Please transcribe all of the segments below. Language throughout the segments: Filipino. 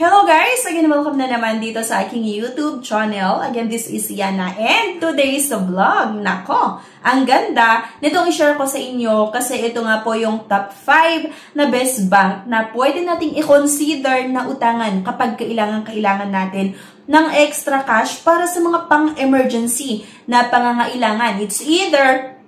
Hello guys! Again, welcome na naman dito sa aking YouTube channel. Again, this is Yana and today's vlog. Nako, ang ganda nitong i-share ko sa inyo kasi ito nga po yung top 5 na best bank na pwede nating i-consider na utangan kapag kailangan natin ng extra cash para sa mga pang-emergency na pangangailangan. It's either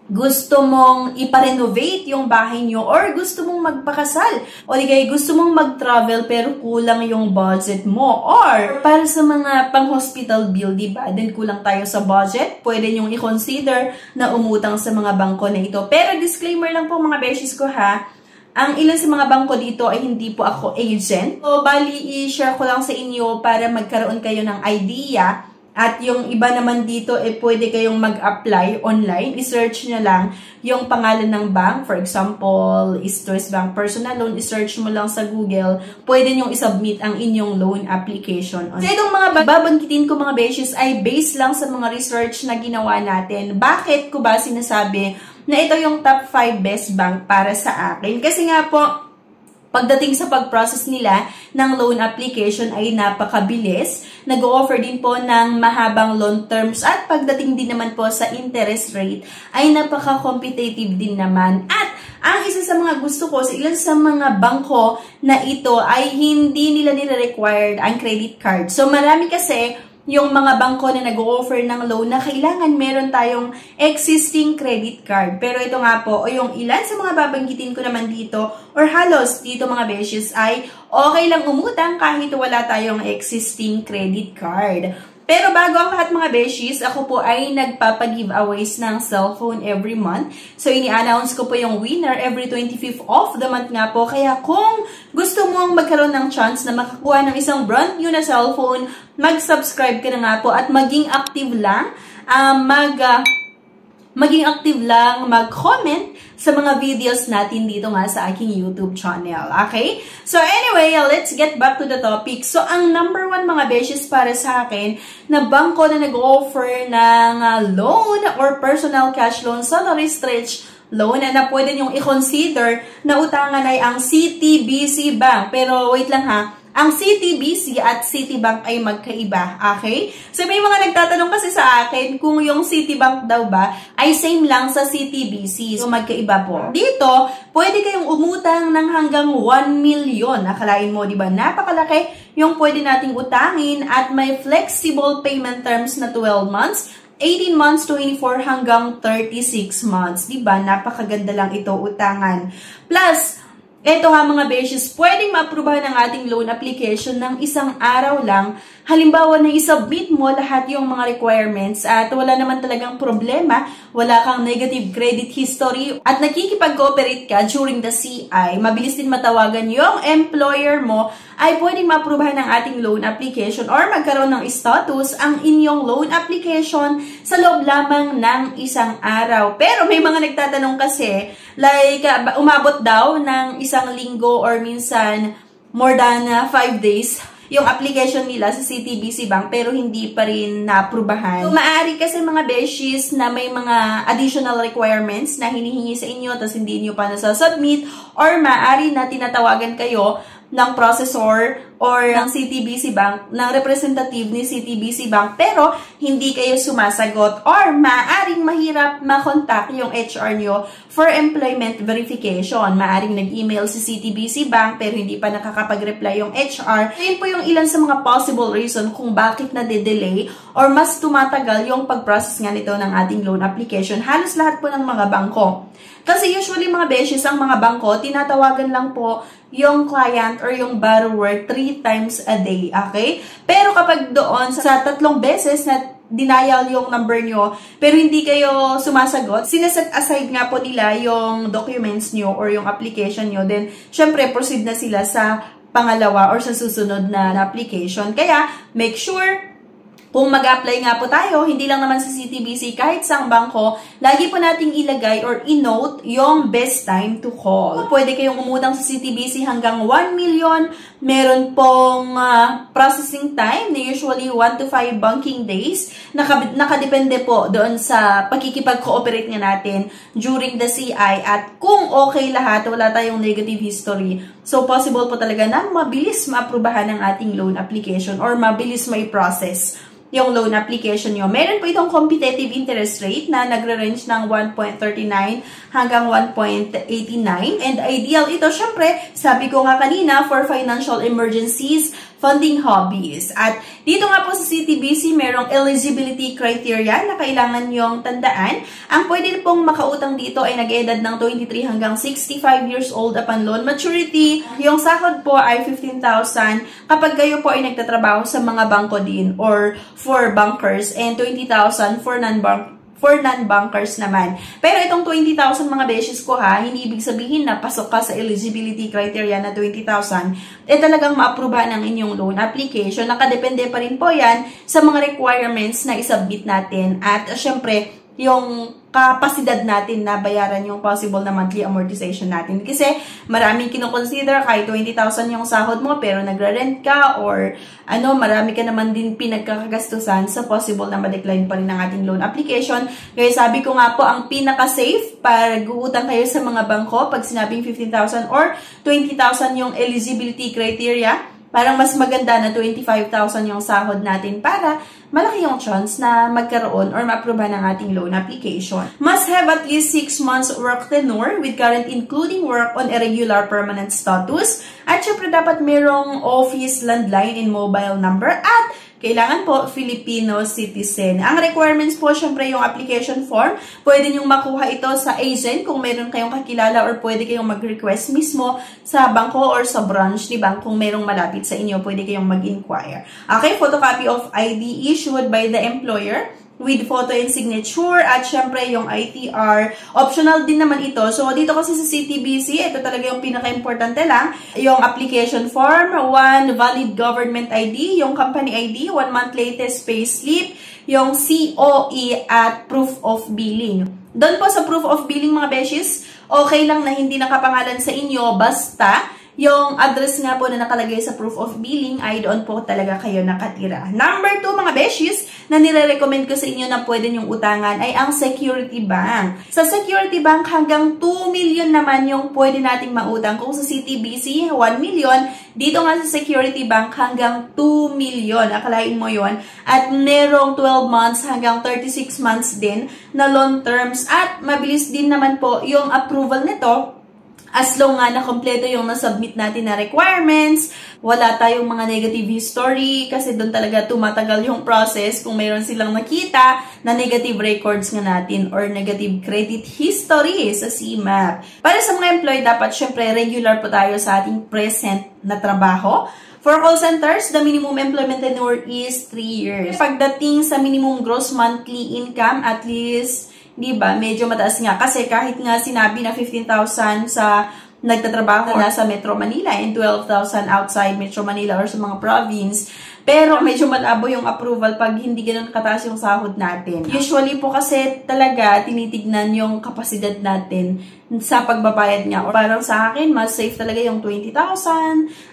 gusto mong ipa-renovate yung bahay nyo or gusto mong magpakasal o ligay gusto mong mag-travel pero kulang yung budget mo or para sa mga pang-hospital bill, diba? Then kulang tayo sa budget, pwede nyong i-consider na umutang sa mga bangko na ito. Pero disclaimer lang po mga beshies ko ha, ang ilan sa mga bangko dito ay hindi po ako agent. So bali i-share ko lang sa inyo para magkaroon kayo ng idea. At yung iba naman dito, pwede kayong mag-apply online. I-search nyo lang yung pangalan ng bank. For example, East West Bank Personal Loan. I-search mo lang sa Google. Pwede nyong isubmit ang inyong loan application. So, itong mga babanggitin ko mga beshies ay based lang sa mga research na ginawa natin. Bakit ko ba sinasabi na ito yung top 5 best bank para sa akin? Kasi nga po, pagdating sa pag-process nila ng loan application ay napakabilis. Nag-o-offer din po ng mahabang loan terms at pagdating din naman po sa interest rate ay napaka-competitive din naman. At ang isa sa mga gusto ko sa ilan sa mga bangko na ito ay hindi nila nire-required ang credit card. So marami kasi yung mga bangko na nag-o-offer ng loan na kailangan meron tayong existing credit card. Pero ito nga po, o yung ilan sa mga babanggitin ko naman dito, or halos dito mga beshies ay okay lang umutang kahit wala tayong existing credit card. Pero bago ang lahat mga beshies, ako po ay nagpapag-giveaways ng cellphone every month. So, ini-announce ko po yung winner every 25th of the month nga po. Kaya kung gusto mong magkaroon ng chance na makakuha ng isang brand new na cellphone, mag-subscribe ka na nga po at maging active lang, mag-comment sa mga videos natin dito nga sa aking YouTube channel. Okay? So anyway, let's get back to the topic. So ang number 1 mga beshies para sa akin na bangko na nag-offer ng loan or personal cash loan, salary stretch loan na pwede nyong i-consider na utangan ay ang CTBC Bank. Pero wait lang ha. Ang CTBC at Citibank ay magkaiba, okay? So, may mga nagtatanong kasi sa akin kung yung Citibank daw ba ay same lang sa CTBC. So, magkaiba po. Dito, pwede kayong umutang ng hanggang 1 million. Akalain mo, di ba? Napakalaki yung pwede nating utangin at may flexible payment terms na 12 months, 18 months, 24 hanggang 36 months. Di ba? Napakaganda lang ito utangan. Plus, eto ha mga beshies, pwedeng ma-aprobahan ng ating loan application ng isang araw lang. Halimbawa na isubmit mo lahat yung mga requirements at wala naman talagang problema, wala kang negative credit history at nakikipag-cooperate ka during the CI, mabilis din matawagan yung employer mo, ay pwedeng ma-aprobahan ng ating loan application or magkaroon ng status ang inyong loan application sa loob lamang ng isang araw. Pero may mga nagtatanong kasi, like umabot daw ng isang linggo or minsan more than 5 days yung application nila sa CTBC Bank pero hindi pa rin na-aprubahan. So, maaari kasi mga beshies na may mga additional requirements na hinihingi sa inyo tapos hindi nyo pa nasa-submit or maaari na tinatawagan kayo ng processor or ng CTBC Bank, ng representative ni CTBC Bank, pero hindi kayo sumasagot or maaaring mahirap makontak yung HR nyo for employment verification. Maaaring nag-email si CTBC Bank pero hindi pa nakakapag-reply yung HR. So, yun po yung ilan sa mga possible reason kung bakit na-delay or mas tumatagal yung pag-process nga nito ng ating loan application. Halos lahat po ng mga bangko. Kasi usually mga beshies, ang mga bangko, tinatawagan lang po yung client or yung borrower 3 times a day, okay? Pero kapag doon sa 3 beses na denial yung number nyo, pero hindi kayo sumasagot, sineset aside nga po nila yung documents nyo or yung application nyo, then syempre proceed na sila sa pangalawa or sa susunod na application. Kaya make sure kung mag-apply nga po tayo, hindi lang naman sa CTBC, kahit sa bangko, lagi po nating ilagay or i-note yung best time to call. Pwede kayong umutang sa CTBC hanggang 1 million. Meron pong processing time na usually 1 to 5 banking days. Nakadepende po doon sa pagkikipag-cooperate nga natin during the CI. At kung okay lahat, wala tayong negative history, So, possible po talaga na mabilis maaprubahan ang ating loan application or mabilis mai-process yung loan application nyo. Meron po itong competitive interest rate na nagre-range ng 1.39 hanggang 1.89. And ideal ito, syempre, sabi ko nga kanina, for financial emergencies, funding hobbies. At dito nga po sa CTBC, merong eligibility criteria na kailangan yung tandaan. Ang pwede pong makautang dito ay nag-edad ng 23 hanggang 65 years old upon loan maturity. Yung sahod po ay 15,000 kapag kayo po ay nagtatrabaho sa mga bangko din or for bankers, and 20,000 for non-bankers naman. Pero itong 20,000 mga beses ko ha, hindi ibig sabihin na pasok ka sa eligibility criteria na 20,000, talagang ma-approve ng inyong loan application. Nakadepende pa rin po yan sa mga requirements na isubmit natin. At syempre, yung kapasidad natin na bayaran yung possible na monthly amortization natin. Kasi maraming kinoconsider kahit 20,000 yung sahod mo pero nagre-rent ka or marami ka naman din pinagkakagastusan sa possible na ma-decline pa rin ng ating loan application. Kaya sabi ko nga po, ang pinaka-safe para guutang kayo sa mga bangko pag sinabing 15,000 or 20,000 yung eligibility criteria, parang mas maganda na 25,000 yung sahod natin para malaki yung chance na magkaroon or ma-approve ng ating loan application. Must have at least 6 months work tenure with current including work on irregular permanent status. At syempre dapat merong office, landline, and mobile number. At kailangan po Filipino citizen. Ang requirements po, syempre yung application form. Pwede nyong makuha ito sa agent kung meron kayong kakilala or pwede kayong mag-request mismo sa bangko or sa branch ni bank kung merong malapit sa inyo. Pwede kayong mag-inquire. Okay, photocopy of ID issued by the employer with photo and signature, at syempre yung ITR. Optional din naman ito. So, dito kasi sa CTBC, ito talaga yung pinaka-importante lang. Yung application form, 1 valid government ID, yung company ID, 1 month latest payslip, yung COE at proof of billing. Doon po sa proof of billing mga beshes, okay lang na hindi nakapangalan sa inyo, basta yung address nga po na nakalagay sa proof of billing ay doon po talaga kayo nakatira. Number 2 mga beshies na nire-recommend ko sa inyo na pwede nyong utangan ay ang Security Bank. Sa Security Bank hanggang 2 million naman yung pwede nating mautang. Kung sa CTBC 1 million, dito nga sa Security Bank hanggang 2 million. Akalain mo yon. At merong 12 months hanggang 36 months din na long terms. At mabilis din naman po yung approval nito. As long nga na kompleto yung nasubmit natin na requirements, wala tayong mga negative history kasi doon talaga tumatagal yung process kung mayroon silang nakita na negative records nga natin or negative credit history sa CMAP. Para sa mga employee, dapat syempre regular po tayo sa ating present na trabaho. For call centers, the minimum employment tenure is 3 years. Pagdating sa minimum gross monthly income, at least diba, medyo mataas nga. Kasi kahit nga sinabi na 15,000 sa nagtatrabaho na sa Metro Manila and 12,000 outside Metro Manila or sa mga province, pero medyo malabo yung approval pag hindi ganun kataas yung sahod natin. Usually po kasi talaga tinitignan yung kapasidad natin sa pagbabayad niya. Or parang sa akin, mas safe talaga yung 20,000,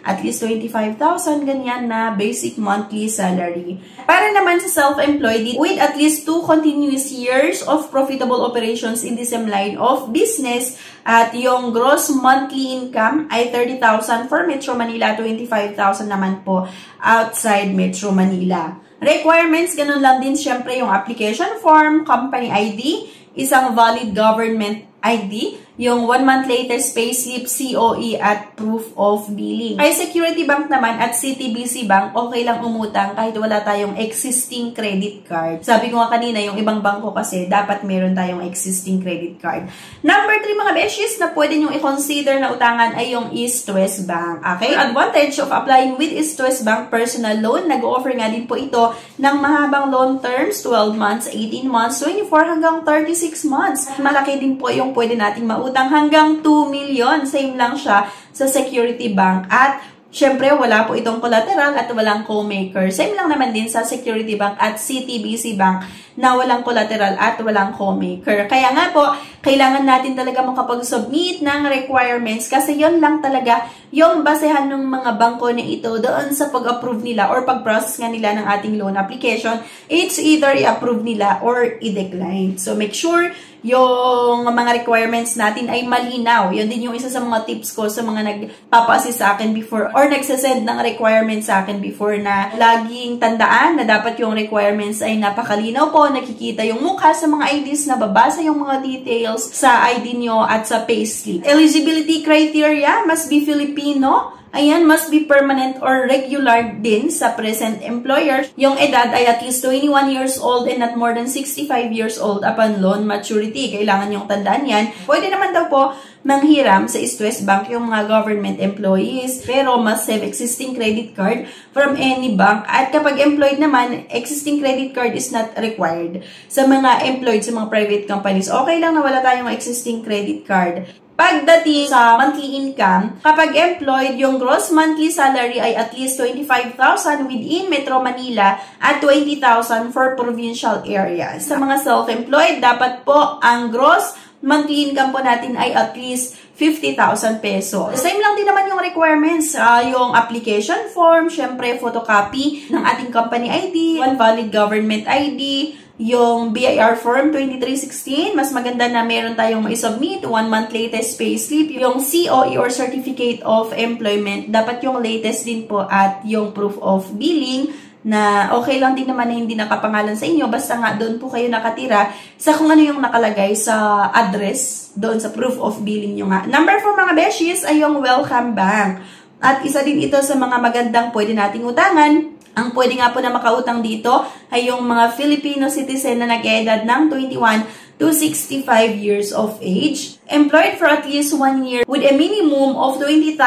at least 25,000, ganyan na basic monthly salary. Para naman sa self-employed, with at least 2 continuous years of profitable operations in the same line of business, at yung gross monthly income ay 30,000 for Metro Manila, 25,000 naman po outside Metro Manila. Requirements, ganun lang din syempre yung application form, company ID, isang valid government ID, yung 1 month latest payslip, COE, at proof of billing. Kay Security Bank naman at CTBC Bank, okay lang umutang kahit wala tayong existing credit card. Sabi ko nga kanina, yung ibang bangko kasi dapat meron tayong existing credit card. Number 3 mga beshies na pwede nyo i-consider na utangan ay yung East West Bank. Okay? Advantage of applying with East West Bank personal loan, nag-offer nga din po ito ng mahabang loan terms, 12 months, 18 months, 24 hanggang 36 months. Malaki din po yung pwede nating mautang hanggang 2 million. Same lang siya sa Security Bank. At syempre, wala po itong collateral at walang co-maker. Same lang naman din sa Security Bank at CTBC Bank na walang collateral at walang co-maker. Kaya nga po, kailangan natin talaga makapag-submit ng requirements kasi yon lang talaga yung basehan ng mga bangko na ito doon sa pag-approve nila or pag-process nga nila ng ating loan application. It's either i-approve nila or i-decline. So, make sure yung mga requirements natin ay malinaw. Yun din yung isa sa mga tips ko sa mga nagpapa-assist sa akin before or nagsasend ng requirements sa akin before na laging tandaan na dapat yung requirements ay napakalinaw po, nakikita yung mukha sa mga IDs, nababasa yung mga details sa ID nyo at sa payslip. Eligibility criteria must be Filipino. Ayan, must be permanent or regular din sa present employer. Yung edad ay at least 21 years old and not more than 65 years old upon loan maturity. Kailangan yung tandaan yan. Pwede naman daw po manghiram sa East West Bank yung mga government employees, pero must have existing credit card from any bank. At kapag employed naman, existing credit card is not required. Sa mga employed sa mga private companies, okay lang na wala tayong existing credit card. Pagdating sa monthly income, kapag employed, yung gross monthly salary ay at least 25,000 within Metro Manila at 20,000 for provincial areas. Sa mga self-employed, dapat po ang gross monthly income po natin ay at least 50,000 peso. Same lang din naman yung requirements. Yung application form, syempre photocopy ng ating company ID, one valid government ID, yung BIR form 2316, mas maganda na meron tayong ma-submit, 1 month latest payslip, yung COE or Certificate of Employment, dapat yung latest din po at yung proof of billing na okay lang din naman na hindi nakapangalan sa inyo, basta nga doon po kayo nakatira sa kung ano yung nakalagay sa address, doon sa proof of billing nyo nga. Number 4 mga beshies ay yung Welcome Bank. At isa din ito sa mga magandang pwede nating utangan. Ang pwede nga po na makautang dito ay yung mga Filipino citizen na nag-edad ng 21 to 65 years of age, employed for at least 1 year with a minimum of 20,000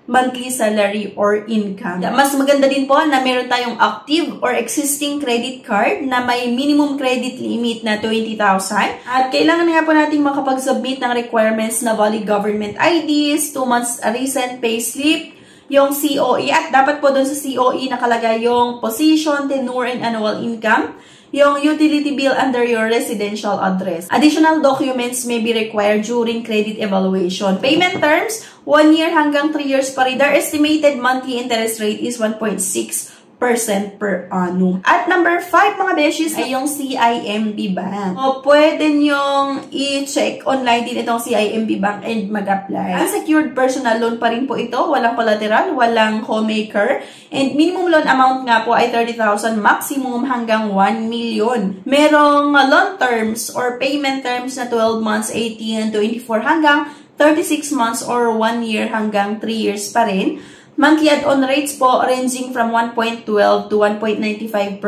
monthly salary or income. Mas maganda din po na meron tayong active or existing credit card na may minimum credit limit na 20,000. At kailangan nga po nating makapag-submit ng requirements na valid government IDs, 2 months recent payslip, yung COE, at dapat po doon sa COE nakalagay yung position, tenure, and annual income, yung utility bill under your residential address. Additional documents may be required during credit evaluation. Payment terms, 1 year hanggang 3 years pa rin. Their estimated monthly interest rate is 1.6% per annum. At number 5 mga beshies ay yung CIMB Bank. O pwede nyong i-check online din itong CIMB Bank and mag-apply. Unsecured personal loan pa rin po ito. Walang collateral, walang co-maker. And minimum loan amount nga po ay 30,000, maximum hanggang 1 million. Merong loan terms or payment terms na 12 months, 18, 24 hanggang 36 months or 1 year hanggang 3 years pa rin. Monthly add-on rates po ranging from 1.12 to 1.95%,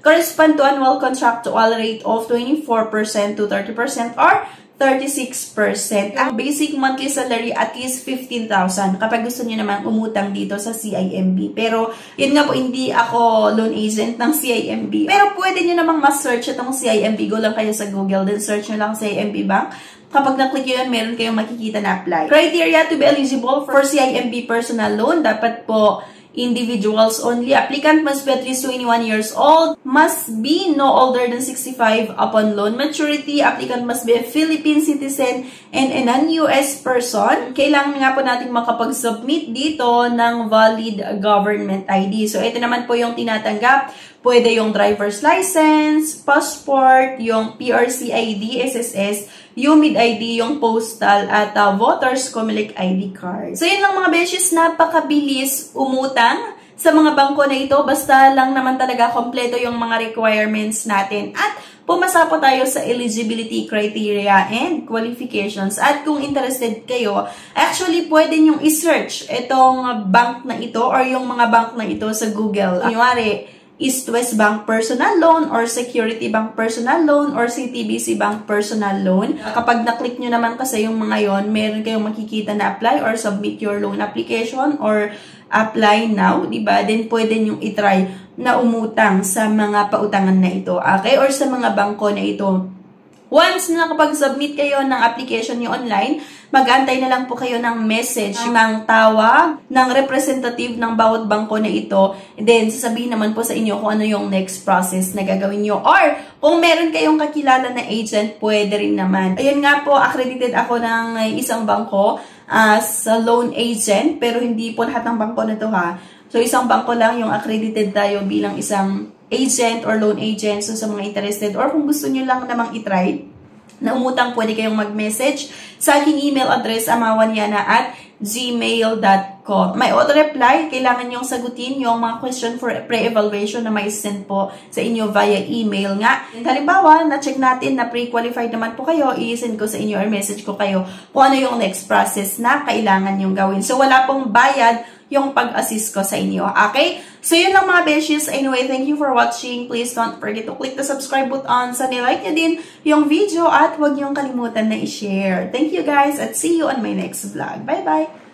correspond to annual contractual rate of 24% to 30% or 36%. Ang basic monthly salary at least 15,000 kapag gusto niyo naman umutang dito sa CIMB. Pero yun nga po, hindi ako loan agent ng CIMB. Pero pwede niyo namang ma-search itong CIMB. Go lang kayo sa Google, then search niyo lang CIMB Bank. Kapag na-click yun, meron kayong makikita na apply. Criteria to be eligible for CIMB personal loan, dapat po individuals only. Applicant must be at least 21 years old, must be no older than 65 upon loan maturity. Applicant must be a Philippine citizen and a non-US person. Kailangan nga po natin makapag-submit dito ng valid government ID. So, ito naman po yung tinatanggap. Pwede yung driver's license, passport, yung PRC ID, SSS, UMID ID, yung postal, at voters COMELEC ID card. So, yun lang mga beshies, napakabilis umutang sa mga bangko na ito. Basta lang naman talaga kompleto yung mga requirements natin. At pumasa po tayo sa eligibility criteria and qualifications. At kung interested kayo, actually pwede nyong i-search itong bank na ito or yung mga bank na ito sa Google. Kunyari, East West Bank Personal Loan or Security Bank Personal Loan or CTBC Bank Personal Loan. Kapag na-click nyo naman kasi yung mga yon, meron kayong makikita na apply or submit your loan application or apply now, diba? Then pwede nyong itry na umutang sa mga pautangan na ito, okay? Or sa mga bangko na ito. Once na nakapag-submit kayo ng application nyo online, mag-antay na lang po kayo ng message, ng tawag, ng representative ng bawat bangko na ito. And then, sasabihin naman po sa inyo kung ano yung next process na gagawin nyo. Or, kung meron kayong kakilala na agent, pwede rin naman. Ayun nga po, accredited ako ng isang bangko as a loan agent, pero hindi po lahat ng bangko na to ha. So, isang bangko lang yung accredited tayo bilang isang agent or loan agent. So, sa mga interested or kung gusto nyo lang namang itry na umutang, pwede kayong mag-message sa aking email address, amawanyana@gmail.com. May auto-reply. Kailangan nyong sagutin yung mga question for pre-evaluation na may send po sa inyo via email nga. Halimbawa, na-check natin na pre-qualified naman po kayo, i-send ko sa inyo or message ko kayo kung ano yung next process na kailangan nyong gawin. So, wala pong bayad yung pag-assist ko sa inyo. Okay? So, yun lang mga beshies. Anyway, thank you for watching. Please don't forget to click the subscribe button. Sa nilike nyo din yung video at huwag niyong kalimutan na i-share. Thank you guys at see you on my next vlog. Bye-bye!